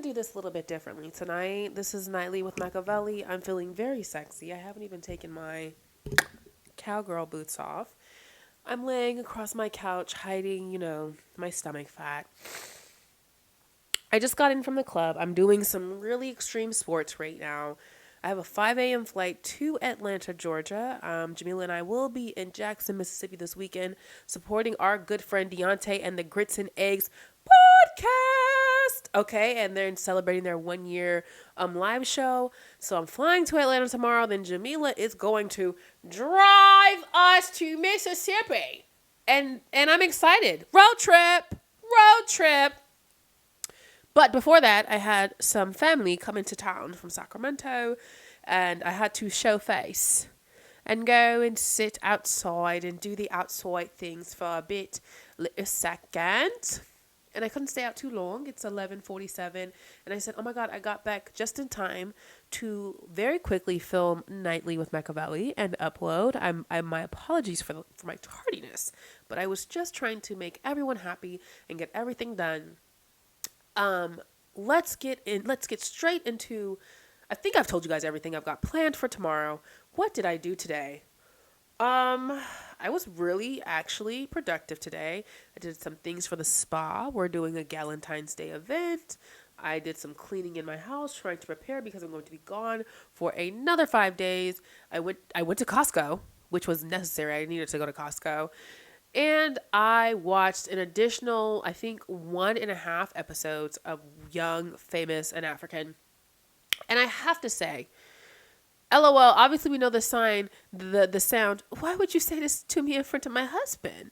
do this a little bit differently tonight. This is Nightllii with Meccavelli. I'm feeling very sexy. I haven't even taken my cowgirl boots off. I'm laying across my couch, hiding, my stomach fat. I just got in from the club. I'm doing some really extreme sports right now. I have a 5 a.m. flight to Atlanta, Georgia. Jamila and I will be in Jackson, Mississippi this weekend, supporting our good friend Deontay and the Grits and Eggs podcast. Okay, and they're celebrating their 1 year live show. So I'm flying to Atlanta tomorrow. Then Jamila is going to drive us to Mississippi, and I'm excited. Road trip. But before that, I had some family come into town from Sacramento, and I had to show face and go and sit outside and do the outside things for a second. And I couldn't stay out too long. It's 11:47, and I said, "Oh my God, I got back just in time to very quickly film Nightllii with Meccavelli and upload." My apologies for my tardiness, but I was just trying to make everyone happy and get everything done. Let's get straight into, I think I've told you guys everything I've got planned for tomorrow. What did I do today? I was really actually productive today. I did some things for the spa. We're doing a Galentine's Day event. I did some cleaning in my house, trying to prepare because I'm going to be gone for another 5 days. I went to Costco, which was necessary. I needed to go to Costco. And I watched an additional, I think, 1.5 episodes of Young, Famous, and African. And I have to say, LOL, obviously we know the sign, the sound. Why would you say this to me in front of my husband?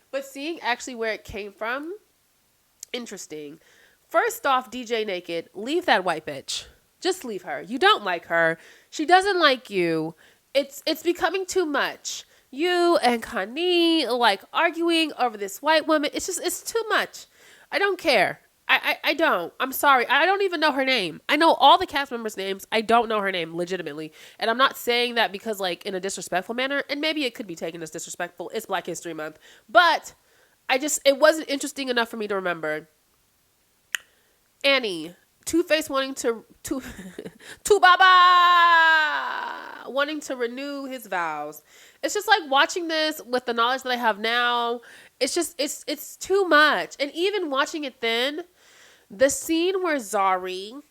But seeing actually where it came from, interesting. First off, DJ Naked, leave that white bitch. Just leave her. You don't like her. She doesn't like you. It's becoming too much. You and Kanye arguing over this white woman. It's too much. I don't care. I don't. I'm sorry. I don't even know her name. I know all the cast members' names. I don't know her name, legitimately. And I'm not saying that because in a disrespectful manner. And maybe it could be taken as disrespectful. It's Black History Month. But it wasn't interesting enough for me to remember. Annie. Two-Face wanting to Baba wanting to renew his vows. It's just like watching this with the knowledge that I have now. It's too much. And even watching it then, the scene where Zari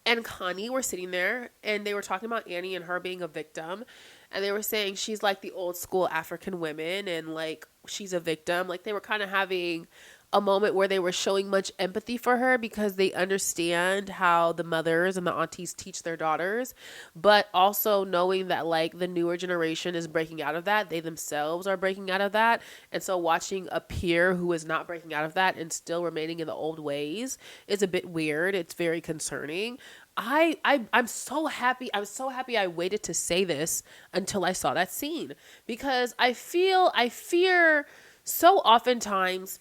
and Kanye were sitting there and they were talking about Annie and her being a victim, and they were saying she's like the old school African women and she's a victim. They were kind of having a moment where they were showing much empathy for her because they understand how the mothers and the aunties teach their daughters, but also knowing that the newer generation is breaking out of that. They themselves are breaking out of that. And so watching a peer who is not breaking out of that and still remaining in the old ways is a bit weird. It's very concerning. I'm so happy. I'm so happy I waited to say this until I saw that scene, because I fear so oftentimes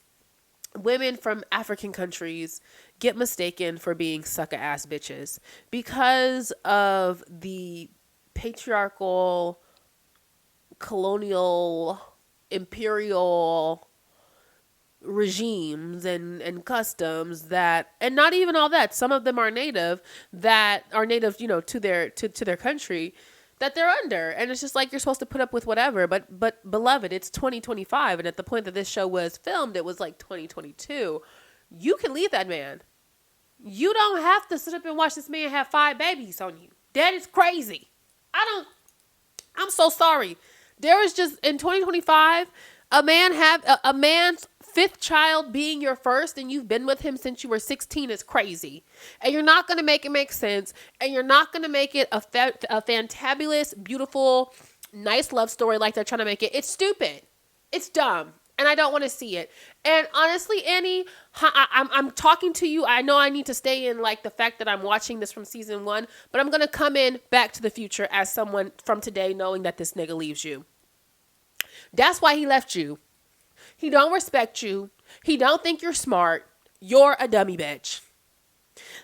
women from African countries get mistaken for being sucker-ass bitches because of the patriarchal, colonial, imperial regimes and customs that, and not even all that, some of them are native, to their country, that they're under. And it's just you're supposed to put up with whatever. But beloved, it's 2025. And at the point that this show was filmed, it was 2022. You can leave that man. You don't have to sit up and watch this man have 5 babies on you. That is crazy. I'm so sorry. There is just, in 2025, a man's 5th child being your first, and you've been with him since you were 16 is crazy. And you're not going to make it make sense. And you're not going to make it a fantabulous, beautiful, nice love story like they're trying to make it. It's stupid. It's dumb. And I don't want to see it. And honestly, Annie, I'm talking to you. I know I need to stay in the fact that I'm watching this from season 1, but I'm going to come in Back to the Future as someone from today, knowing that this nigga leaves you. That's why he left you. He don't respect you. He don't think you're smart. You're a dummy bitch.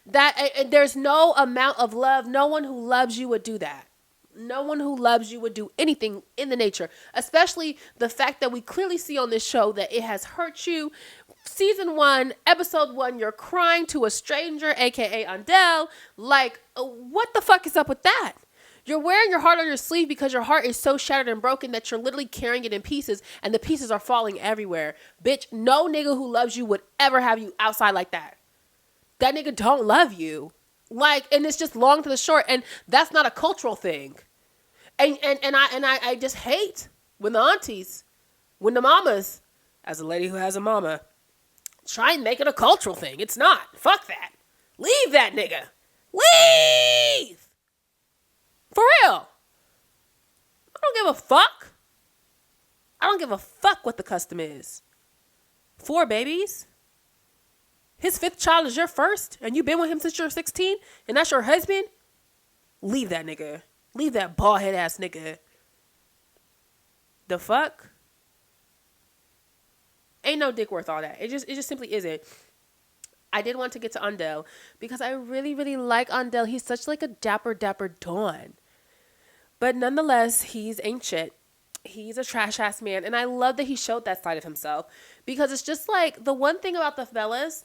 There's no amount of love. No one who loves you would do that. No one who loves you would do anything in the nature, especially the fact that we clearly see on this show that it has hurt you. Season 1, episode 1, you're crying to a stranger, aka Andel. Like, what the fuck is up with that? You're wearing your heart on your sleeve because your heart is so shattered and broken that you're literally carrying it in pieces and the pieces are falling everywhere. Bitch, no nigga who loves you would ever have you outside like that. That nigga don't love you. Like, and it's just long to the short, and that's not a cultural thing. And I just hate when the aunties, when the mamas, as a lady who has a mama, try and make it a cultural thing. It's not. Fuck that. Leave that nigga. Leave! For real. I don't give a fuck. I don't give a fuck what the custom is. 4 babies? His 5th child is your first, and you've been with him since you're 16, and that's your husband? Leave that nigga. Leave that bald head ass nigga. The fuck? Ain't no dick worth all that. It just simply isn't. I did want to get to Andel because I really, really like Andel. He's such like a dapper Don. But nonetheless, he's ain't shit. He's a trash ass man. And I love that he showed that side of himself because it's just like the one thing about the fellas,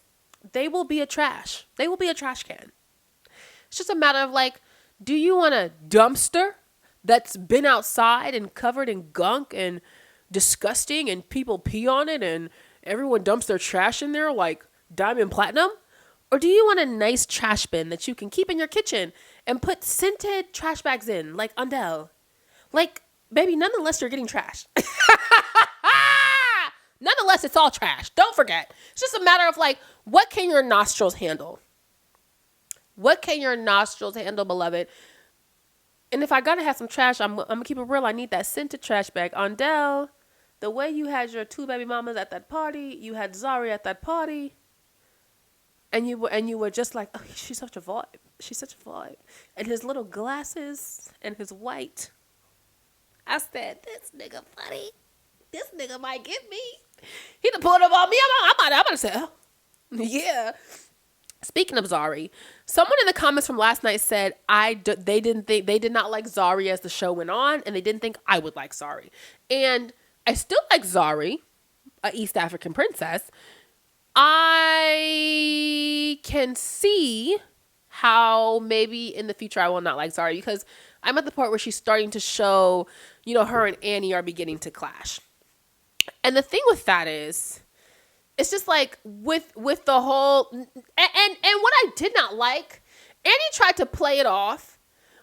they will be a trash. They will be a trash can. It's just a matter of like, do you want a dumpster that's been outside and covered in gunk and disgusting and people pee on it and everyone dumps their trash in there like Diamond Platinum? Or do you want a nice trash bin that you can keep in your kitchen and put scented trash bags in like Andel? Like, baby, nonetheless, you're getting trashed. Nonetheless, it's all trash. Don't forget. It's just a matter of like, what can your nostrils handle? What can your nostrils handle, beloved? And if I gotta have some trash, I'm gonna keep it real. I need that scented trash bag. Andel, the way you had your 2 baby mamas at that party, you had Zari at that party, and you were just like, oh, she's such a vibe. She's such a vibe. And his little glasses and his white. I said, this nigga funny. This nigga might get me. He done pulled up on me. I'm about to say, oh, yeah. Speaking of Zari, someone in the comments from last night said they did not like Zari as the show went on, and they didn't think I would like Zari. And I still like Zari, a East African princess. I can see how maybe in the future I will not like Zari because I'm at the part where she's starting to show, her and Annie are beginning to clash. And the thing with that is, it's just like with the whole and what I did not like, Annie tried to play it off.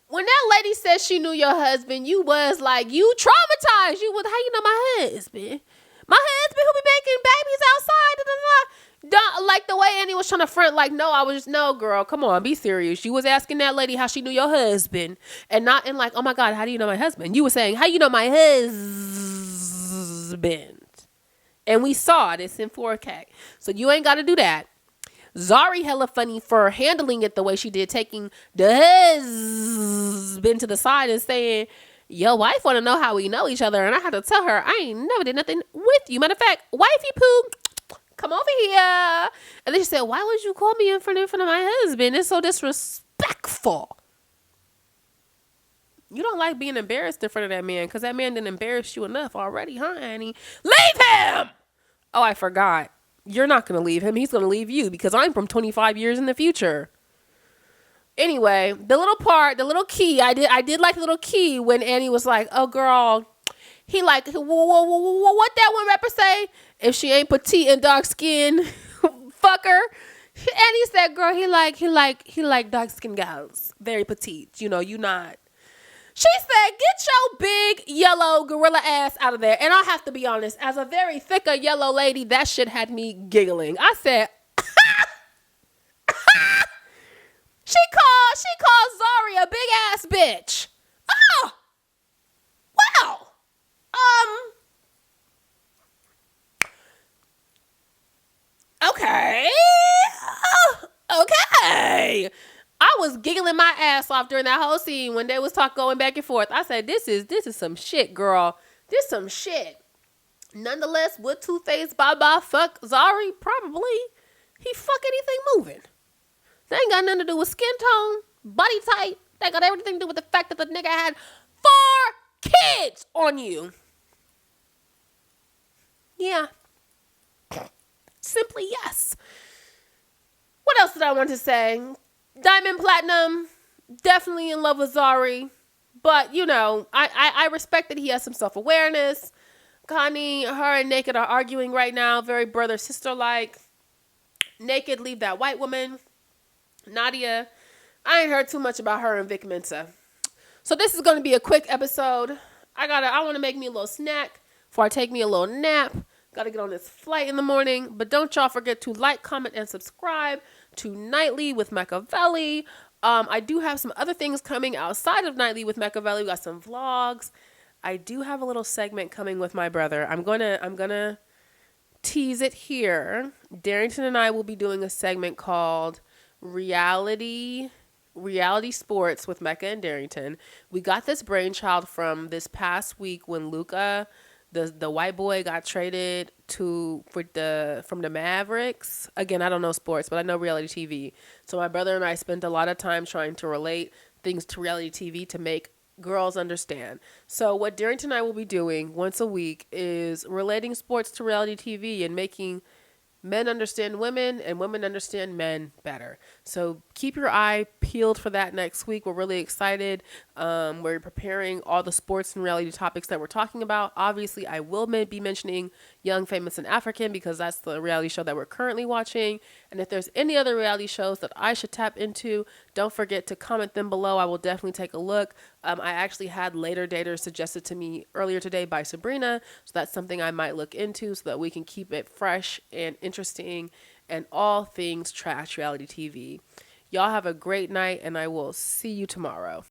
When that lady said she knew your husband, you was like, you traumatized. You was, how you know my husband? My husband who be making babies outside. Da, da, da. Don't, like the way Annie was trying to front, like, no, girl, come on, be serious. You was asking that lady how she knew your husband, and not in like, oh my God, how do you know my husband? You were saying, how you know my husband? And we saw it. It's in 4K. So you ain't got to do that. Zari hella funny for handling it the way she did, taking the husband to the side and saying, your wife want to know how we know each other. And I had to tell her, I ain't never did nothing with you. Matter of fact, wifey poo, come over here. And then she said, why would you call me in front of my husband? It's so disrespectful. You don't like being embarrassed in front of that man because that man didn't embarrass you enough already, huh, Annie? Leave him! Oh, I forgot. You're not going to leave him. He's going to leave you because I'm from 25 years in the future. Anyway, the little key, I did like the little key when Annie was like, oh, girl, he like, what that one rapper say? If she ain't petite and dark skin, fuck her. Annie said, girl, he like dark skin gals. Very petite. You not. She said, get your big yellow gorilla ass out of there. And I have to be honest, as a very thicker yellow lady, that shit had me giggling. I said, she called Zari a big ass bitch. Oh, wow. Okay. Okay. I was giggling my ass off during that whole scene when they was going back and forth. I said, this is some shit, girl. This some shit. Nonetheless, would Two-Face Baba fuck Zari? Probably. He fuck anything moving. That ain't got nothing to do with skin tone, body type, That got everything to do with the fact that the nigga had 4 kids on you. Yeah. Simply yes. What else did I want to say? Diamond Platinum, definitely in love with Zari. But, I respect that he has some self-awareness. Connie, her and Naked are arguing right now, very brother-sister-like. Naked, leave that white woman. Nadia, I ain't heard too much about her and Vic Mensa. So this is going to be a quick episode. I want to make me a little snack before I take me a little nap. Got to get on this flight in the morning. But don't y'all forget to like, comment, and subscribe to Nightllii with Meccavelli. I do have some other things coming outside of Nightllii with Meccavelli. We got some vlogs. I do have a little segment coming with my brother. I'm gonna tease it here. Darrington and I will be doing a segment called Reality Sports with Mecca and Darrington. We got this brainchild from this past week when Luka, the white boy, got traded from the Mavericks. Again, I don't know sports, but I know reality TV. So my brother and I spent a lot of time trying to relate things to reality TV to make girls understand. So what Darrington and I will be doing once a week is relating sports to reality TV and making men understand women and women understand men better. So keep your eye peeled for that next week. We're really excited. We're preparing all the sports and reality topics that we're talking about. Obviously, I will be mentioning Young, Famous, and African because that's the reality show that we're currently watching. And if there's any other reality shows that I should tap into, don't forget to comment them below. I will definitely take a look. I actually had Later Daters suggested to me earlier today by Sabrina, so that's something I might look into so that we can keep it fresh and interesting and all things trash reality TV. Y'all have a great night, and I will see you tomorrow.